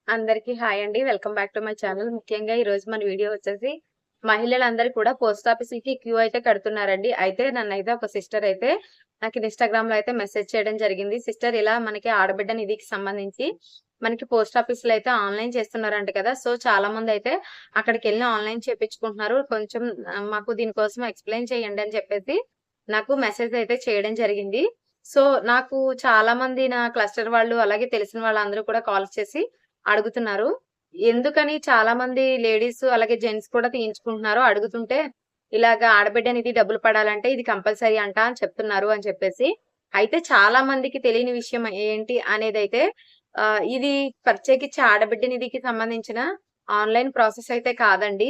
అందరికీ హాయ్ అండి. Welcome back to my channel. ముఖ్యంగా ఈరోజు మన వీడియో వచ్చేసి మహిళలందరూ కూడా పోస్ట్ ఆఫీస్‌కి క్యూ అయితే కడుతున్నారండి. అయితే నన్నైతే ఒక సిస్టర్ అయితే నాకు ఇన్‌స్టాగ్రామ్‌లో అయితే మెసేజ్ చేయడం జరిగింది. సిస్టర్ ఇలా మనకి ఆడబిడ్డ నిధికి సంబంధించి మనకి పోస్ట్ ఆఫీస్‌లో అయితే ఆన్‌లైన్ చేస్తున్నారంట కదా! సో చాలామందయితే అక్కడికెళ్ళి ఆన్‌లైన్ చేపించుకుంటున్నారు. కొంచెం మాకు దీనికోసం ఎక్స్‌ప్లెయిన్ చేయండి అని చెప్పేసి నాకు మెసేజ్ అయితే చేయడం జరిగింది. సో నాకు చాలామంది నా క్లస్టర్ వాళ్ళు అలాగే తెలిసిన వాళ్ళందరూ కూడా కాల్స్ చేసి అడుగుతున్నారు. ఎందుకని చాలామంది లేడీస్ అలాగే జెంట్స్ కూడా తీయించుకుంటున్నారు. అడుగుతుంటే ఇలాగ ఆడబిడ్డనిది డబ్బులు పడాలంటే ఇది కంపల్సరీ అంట అని చెప్తున్నారు అని చెప్పేసి. అయితే చాలా మందికి తెలియని విషయం ఏంటి అనేదైతే ఇది ప్రత్యేకించి ఆడబిడ్డ నిధికి సంబంధించిన ఆన్‌లైన్ ప్రాసెస్ అయితే కాదండి.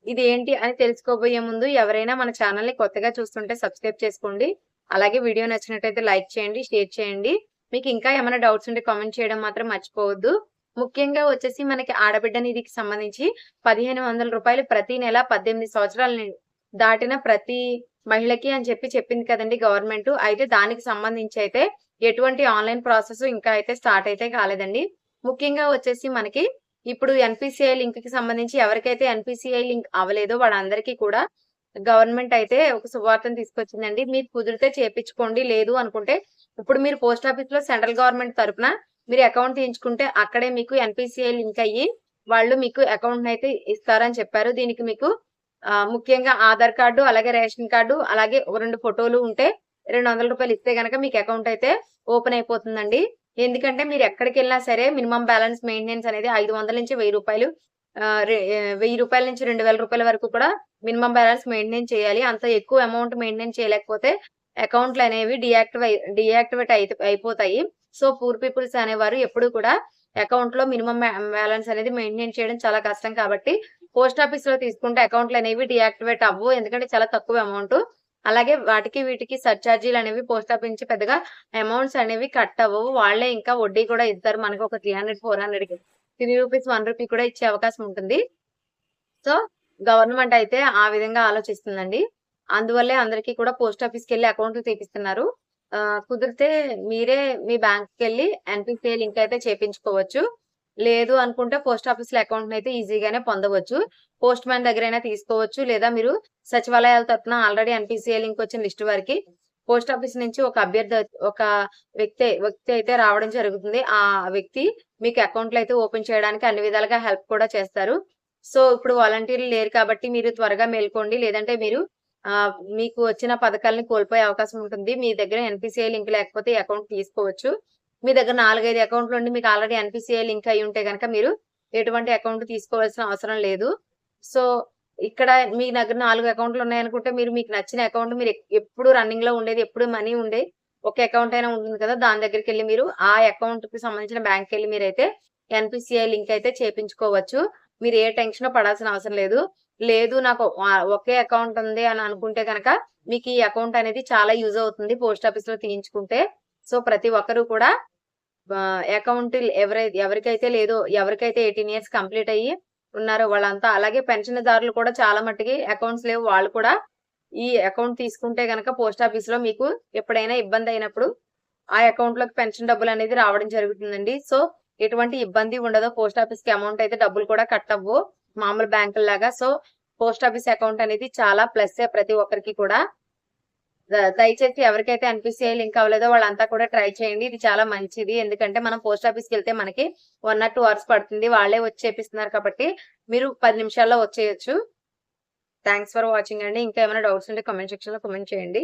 ఇది ఏంటి అని తెలుసుకోబోయే ముందు ఎవరైనా మన ఛానెల్‌ని కొత్తగా చూస్తుంటే సబ్స్క్రైబ్ చేసుకోండి. అలాగే వీడియో నచ్చినట్టయితే లైక్ చేయండి, షేర్ చేయండి. మీకు ఇంకా ఏమైనా డౌట్స్ ఉంటే కామెంట్ చేయడం మాత్రం మర్చిపోవద్దు. ముఖ్యంగా వచ్చేసి మనకి ఆడబిడ్డ నిధికి సంబంధించి రూ. 1,500 ప్రతి నెల 18 సంవత్సరాలు దాటిన ప్రతి మహిళకి అని చెప్పింది కదండీ గవర్నమెంట్. అయితే దానికి సంబంధించి అయితే ఎటువంటి ఆన్‌లైన్ ప్రాసెస్ ఇంకా అయితే స్టార్ట్ అయితే కాలేదండి. ముఖ్యంగా వచ్చేసి మనకి ఇప్పుడు ఎన్‌పీసీఐ లింక్‌కి సంబంధించి ఎవరికైతే ఎన్‌పీసీఐ లింక్ అవ్వలేదో వాళ్ళందరికీ కూడా గవర్నమెంట్ అయితే ఒక శుభవార్తను తీసుకొచ్చిందండి. మీకు కుదిరితే చేపించుకోండి. లేదు అనుకుంటే ఇప్పుడు మీరు పోస్ట్ ఆఫీస్‌లో సెంట్రల్ గవర్నమెంట్ తరపున మీరు అకౌంట్ తీయించుకుంటే అక్కడే మీకు ఎన్‌పీసీఐ లింక్ అయ్యి వాళ్ళు మీకు అకౌంట్‌నైతే ఇస్తారని చెప్పారు. దీనికి మీకు ముఖ్యంగా ఆధార్ కార్డు, అలాగే రేషన్ కార్డు, అలాగే ఒక 2 ఫోటోలు ఉంటే రూ. 200 ఇస్తే గనక మీకు అకౌంట్ అయితే ఓపెన్ అయిపోతుందండి. ఎందుకంటే మీరు ఎక్కడికెళ్ళినా సరే మినిమమ్ బ్యాలెన్స్ మెయింటెనెన్స్ అనేది రూ. 500 నుంచి రూ. 1000 రూ. 1000 నుంచి రూ. 2000 వరకు కూడా మినిమమ్ బ్యాలెన్స్ మెయింటైన్ చేయాలి. అంత ఎక్కువ అమౌంట్ మెయింటైన్ చేయలేకపోతే అకౌంట్‌లనేవి డీయాక్టివేట్ అయిపోతాయి. సో, పూర్ పీపుల్స్ అనేవారు ఎప్పుడు కూడా అకౌంట్‌లో మినిమమ్ బ్యాలెన్స్ అనేది మెయింటైన్ చేయడం చాలా కష్టం కాబట్టి, పోస్ట్ ఆఫీస్‌లో తీసుకుంటే అకౌంట్‌లనేవి డీయాక్టివేట్ అవ్వవు. ఎందుకంటే చాలా తక్కువ అమౌంటు. అలాగే వాటికి వీటికి సర్చార్జీలనేవి పోస్ట్ ఆఫీస్ నుంచి పెద్దగా అమౌంట్స్ అనేవి కట్ అవ్వవు. వాళ్ళే ఇంకా వడ్డీ కూడా ఇస్తారు. మనకు ఒక 300, 400కి రూ. 3, రూ. 1 కూడా ఇచ్చే అవకాశం ఉంటుంది. సో, గవర్నమెంట్ అయితే ఆ విధంగా ఆలోచిస్తుందండి. అందువల్లే అందరికీ కూడా పోస్ట్ ఆఫీస్‌కెళ్ళి అకౌంట్లు తీపిస్తున్నారు. కుదిరితే మీరే మీ బ్యాంక్‌కెళ్ళి ఎన్‌పీసీఐ లింక్ అయితే చేపించుకోవచ్చు. లేదు అనుకుంటే పోస్ట్ ఆఫీస్‌లో అకౌంట్‌నైతే ఈజీగానే పొందవచ్చు. పోస్ట్ మ్యాన్ దగ్గరైనా తీసుకోవచ్చు. లేదా మీరు సచివాలయాల తరపున ఆల్రెడీ ఎన్‌పీసీఐ లింక్ వచ్చిన లిస్ట్ వరకి పోస్ట్ ఆఫీస్ నుంచి ఒక వ్యక్తి అయితే రావడం జరుగుతుంది. ఆ వ్యక్తి మీకు అకౌంట్‌లు అయితే ఓపెన్ చేయడానికి అన్ని విధాలుగా హెల్ప్ కూడా చేస్తారు. సో, ఇప్పుడు వాలంటీర్లు లేరు కాబట్టి మీరు త్వరగా మేల్కోండి. లేదంటే మీరు మీకు వచ్చిన పథకాలను కోల్పోయే అవకాశం ఉంటుంది. మీ దగ్గర ఎన్‌పీసీఐ లింక్ లేకపోతే ఈ అకౌంట్ తీసుకోవచ్చు. మీ దగ్గర 4, 5 అకౌంట్లుండి మీకు ఆల్రెడీ ఎన్‌పీసీఐ లింక్ అయ్యి ఉంటే గనక మీరు ఎటువంటి అకౌంట్ తీసుకోవాల్సిన అవసరం లేదు. సో, ఇక్కడ మీ దగ్గర 4 అకౌంట్‌లు ఉన్నాయనుకుంటే మీకు నచ్చిన అకౌంట్ మీరు ఎప్పుడు రన్నింగ్‌లో ఉండేది, ఎప్పుడు మనీ ఉండే ఒక అకౌంట్ అయినా ఉంటుంది కదా! దాని దగ్గరికెళ్లి మీరు ఆ అకౌంట్‌కి సంబంధించిన బ్యాంక్‌కెళ్లి మీరైతే ఎన్‌పీసీఐ లింక్ అయితే చేపించుకోవచ్చు. మీరు ఏ టెన్షన్ పడాల్సిన అవసరం లేదు. లేదు నాకు ఒకే అకౌంట్ ఉంది అని అనుకుంటే గనక మీకు ఈ అకౌంట్ అనేది చాలా యూజ్ అవుతుంది పోస్ట్ ఆఫీస్‌లో తీయించుకుంటే. సో, ప్రతి ఒక్కరు కూడా అకౌంట్ ఎవరికైతే లేదో, ఎవరికైతే 18 ఇయర్స్ కంప్లీట్ అయ్యి ఉన్నారో వాళ్ళంతా అలాగే పెన్షన్‌దారులు కూడా చాలా మట్టికి అకౌంట్స్ లేవు. వాళ్ళు కూడా ఈ అకౌంట్ తీసుకుంటే గనక పోస్ట్ ఆఫీస్‌లో మీకు ఎప్పుడైనా ఇబ్బంది అయినప్పుడు ఆ అకౌంట్‌లోకి పెన్షన్ డబ్బులనేది రావడం జరుగుతుందండి. సో, ఎటువంటి ఇబ్బంది ఉండదు. పోస్ట్ ఆఫీస్‌కి అమౌంట్ అయితే డబ్బులు కూడా కట్ అవ్వవు. మామూలు బ్యాంకుల్లాగా. సో, పోస్ట్ ఆఫీస్ అకౌంట్ అనేది చాలా ప్లస్సే ప్రతి ఒక్కరికి కూడా. దయచేసి ఎవరికైతే ఎన్‌పీసీఐ లింక్ అవ్వలేదో వాళ్ళంతా కూడా ట్రై చేయండి. ఇది చాలా మంచిది. ఎందుకంటే మనం పోస్ట్ ఆఫీస్‌కెళ్తే మనకి 1 ఆర్ 2 అవర్స్ పడుతుంది. వాళ్ళే వచ్చి చేపిస్తున్నారు కాబట్టి మీరు 10 నిమిషాల్లో వచ్చేయొచ్చు. థాంక్స్ ఫర్ వాచింగ్ అండి. ఇంకా ఏమైనా డౌట్స్ ఉంటే కామెంట్ సెక్షన్‌లో కామెంట్ చేయండి.